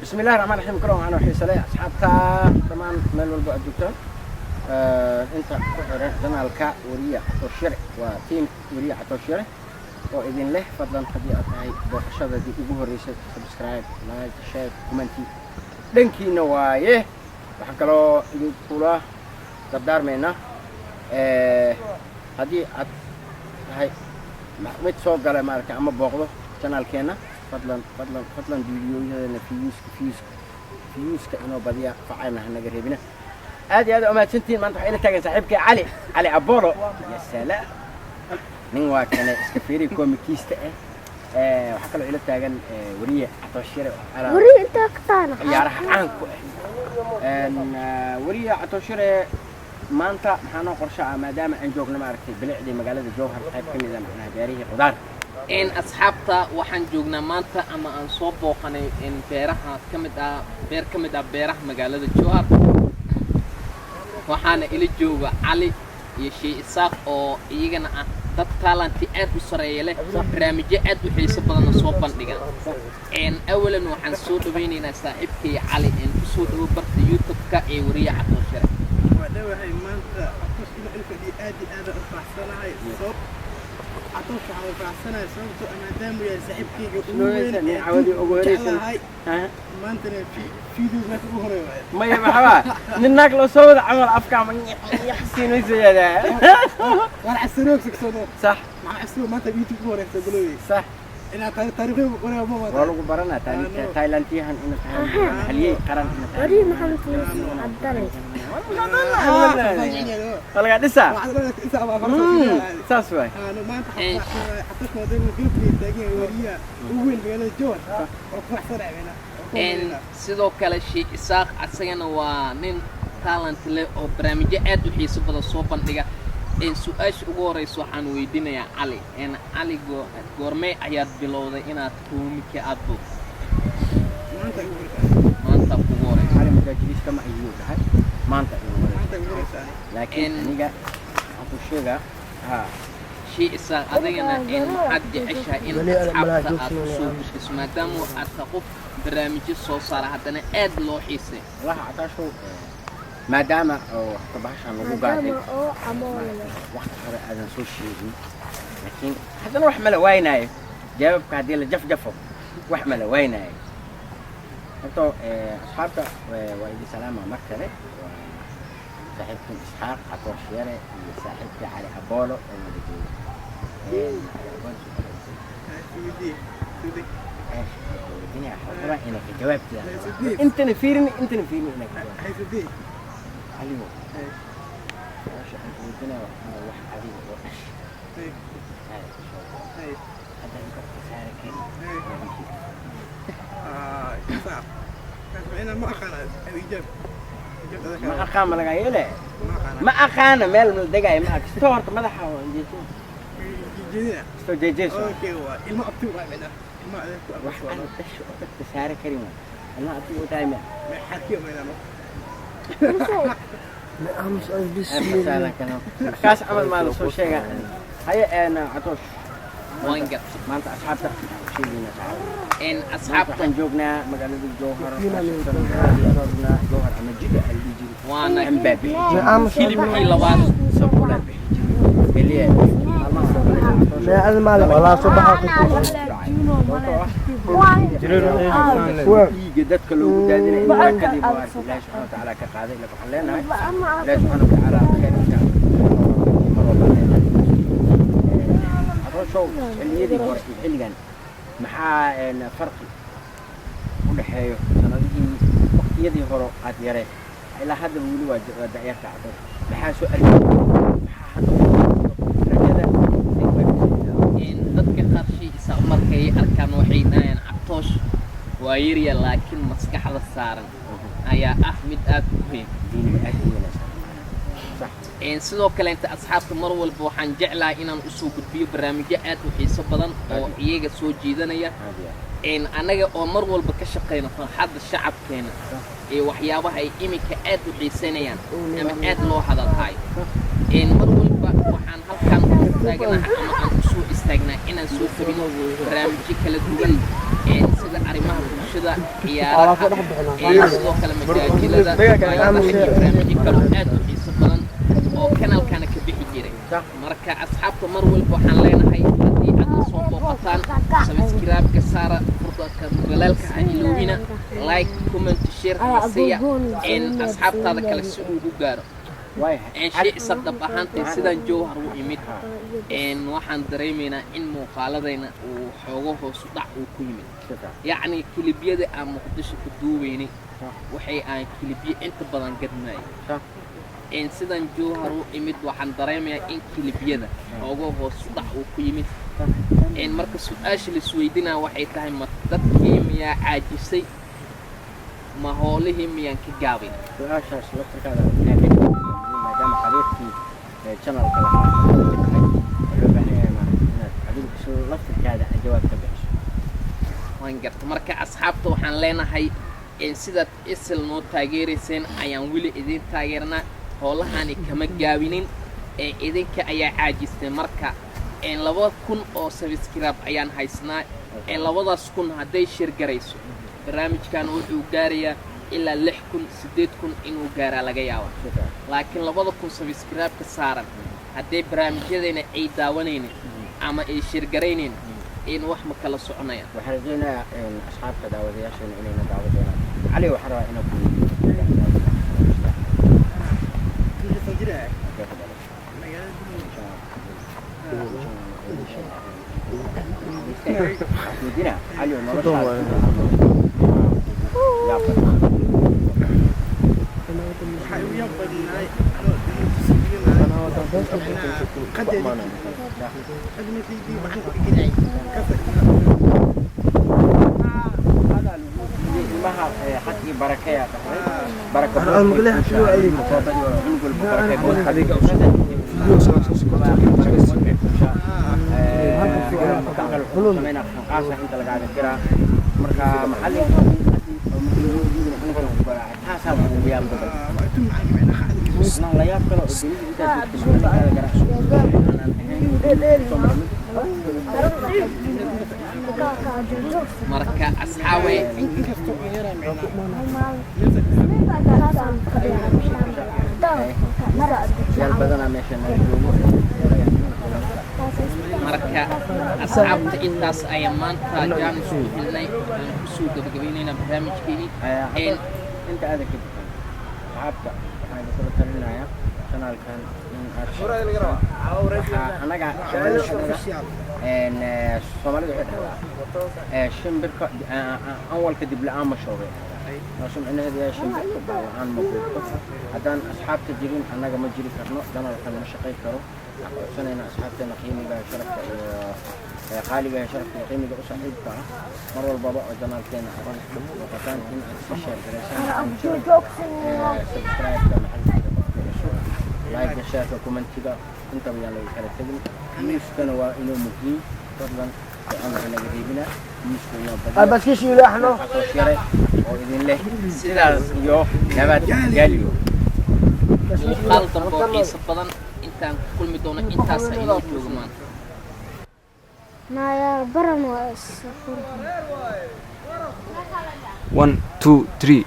بسم الله الرحمن الرحيم كلهم أنا وحي سلي أصحابتا طبعا مال والبعد دكتور أنت رحنا الكا وريا عطوشري وتيم وريا عطوشري وإذن له فضلا حديقة هاي بوحشة دي أبوه الرئيسة سبسكرايب لايك شير كومنتي دنكي نوايه وحكا لو يقوله دردار منا هذه هاي مت صوت قال مالك أما بوقله channel كنا فضلا فيديو فيوس كأنه بديع فعلنا هنا قريبنا هذه أما سنتين ما أنتوا حين تاجن صاحبك علي أبولو يا سلام من واكنا سكفيري كوميكيست وحكى له إلى تاجن وريه عطوشير وريه أنت كتانا يا راح عنكو وريه عطوشير ما أنت محنا قرشة ما دام عن جوجنا ما عرفتي بلعدي مقالة الجوهر قيب كم إذا معنا جاريه قدار إن أصحابتا وحن جوجنا مانتا أما أن صوبو قني إن بيرها كمدا بير كمدا بيرها مقالة الجوهر وحنا إلى جوجا علي يشي إساق أو يجنا dad talenti aad u sareeyay barnaamijyo aad u xiiso badan oo soo bandhigan awalan waxaan soo dhaweynaynaa saaxiibkay Cali ku soo dhawo barta YouTube-ka ee wariye Cabdulshare wadawhay maanta aqoonsiga ilfadi aad u faaxsanahay soo عطوش على فعسنا سويته أنا دام ويا سحبكي يقولون عودي أقوليسن ما أنت في فيديو ما تقول ما يا محبا نناك لو صوت عمل أفكار من يحسين وزيادة وأنا عسروك سكسونه صح مع عسروك ما تبي تقول إيه تقولي صح أنا تاريخي وأنا ما والله برنا تايلاندي هن حليه قرن وري محمد عبدالله والله قاعد لسه ساسوي أنا ما أنت حطيت موديل قلبي تاجي وريا وين بين الجوار وفرح صرع بينا sidoo kale Sheikh Isaaq asagana waa nin talent leh oo barnaamijyo aad u xiiso badan soo bandhiga su'aasha ugu horeyso waxaan weydiinayaa Cali Cali goormee ayaad bilowday inaad koomika aad bogto maanta ugu horeyso Cali madaajis kama ayuu dhahay maanta laakiin aniga aku sheega Sheikh Isaaq adagana maxaad jeceshahay in asxaabta aad soo bishiso maadaama aad qof barnaamijyo soo saara haddana aad loo xiisay waxa cadaasho maadaama oo tabahashan lagu qaaday waqti hore aadan soo sheegin laakiin haddana wax mala waynaayo jawaabka hadii la jafjafo wax mala waynaayo horto asxaabta waa idin salaama markale صاحبكم إسحاق عطوشيرة صاحبك علي أبولو الدنيا حضرة إنك جوابت أنت نفيرني إنك حيث عليو الدنيا واحد حبيبي وقش هذا يقول تسارك صعب أنا ما أخانا الإجابة ما أقام لك يلا ما أقانا مال من الدقاء ما أكستورت ما ضحى جيجي أوكي هو الماء أبتوه بعدنا الماء واحد تشوف تسارك كريمة الماء أبتوه دائما حكيم لا مش بسم الله كاس عمل مال سو شيء هيا أنا عطوش وينجت ما أنت أصحابك شيء لنا إن أصحابك جوجنا مقالة الجوهر جوهر أنا جدا اللي وانا امبابي كيلي لواس سبولا بيلي لا المال ولا صباح جدت كلو دادين إن كذي بوار الله سبحانه وتعالى كقاعدة لك حلنا الله سبحانه وتعالى خير شو اللي يدي قرص اللي كان محا فرق ودحيو سنادي وقت يدي هرو قاد يري إلى حد ولي واجد دعير كعدو محا سؤال محا رجدا إن ضدك خارشي سأمر كي أركان وحيدين عطوش ويريا لكن مسكح على السارن أيا أحمد أبوهين دين أهلي صح إن sidoo kale inta asxaabta mar walba waxaan jeclahay inaan u soo gudbiyo barnaamijyo aad u xiiso badan oo iyaga soo jiidanaya anaga oo mar walba ka shaqeyno farxadda shacabkeena waxyaabaha ay imika aad u xiisanayaan ama aad loo hadalhayo mar walba waxaan halkan taaganahay ama aan u soo istaagnaa inaan soo tabino barnaamijyo kala duwan sida sida arrimaha bulshada ciyaaraha sidoo kale majaajilada iyo barnaamijyo kale oo aad u xiiso badan oo kanaalkana ka bixi jiray marka asxaabta mar walba waxaan leenahay haddii aad soo booqataan subscribe-ka saara furdaka walaalka Ilowina like comment share hasiya in asxaabtaada kale si uu u gaaro شيء صدق أهانتي سيدان جوهر وإميت إن واحد دريمنا إن مقالدنا وحوجه صدق وكيمين يعني كليبيا ده أنا مقدش كدوبيني وحي أنا كليبيا أنت بدن قد ماي إن سيدان جوهر وإميت واحد دريمنا إن كليبيا ده حوجه صدق وكيمين إن مركز سؤال السويدنا وحي تهم تدكيم يا عاجزي ما هو لهم ينكجابين سؤال شاش وقت كذا دام حبيبتي channel kala loo baahan yahay inaad adigu soo laftirkaada jawaab ka bixiso waan gartay marka asxaabta waxaan leenahay in sidaad isla noo taageereyseen ayaan wili idin taageernaa howlahan kama gaabinin ee idinka ayaa caajistay marka in 2000 oo subscribe ayaan haysnaa ee 2000 haday share garayso barnaamijkan wuxuu gaarayaa ilaa 6000 8,000 inuu gaara laga yaabo laakiin 2000 subscribe ka saaran haday barnaamijyadeena ay daawanayeen ama ay share gareyneen in wax ma kala soconayaan waxaan rajaynayaa in asxaabta daawadayaashana inay daawadaan cali waxa rabaa inuu ku علي حتى بركة يا بركة marka asxaawe marka asxaabta intaas ay maanta jaan isku helnay ku soo gabagabeynayna barnaamijkeeni inta aad ka asxaabta waxaan kula talinayaa channelkan in anaga ان Soomaalidu waxay dhahaa shimbirka awalka dib la'aan ma shoobay sumcinaheedu yaa shimbirka la'aan ma buurto haddaan asxaabta jirin annaga ma jiri karno danalkan ma shaqay karo aqoonsanayna asxaabteena qiimiga sharafta iyo qaaliga sharafta iyo qiimiga u saaxiibka ah mar walba oo danalkeena aqoon noqotaan in aad si share gareysaan subscribe-ka like share comment-ga inta badan lagu kala tagin miiskana waa inuu muhiim fadlan aan naga reebina miisku inoo badan بس كيش يلحنو oo idin leh sidaas iyo nabad galiyo muuqaal dambe oo xiiso badan intaan ku kulmi doono intaas ay inoo joogaan ما يا برا ما 1 2 3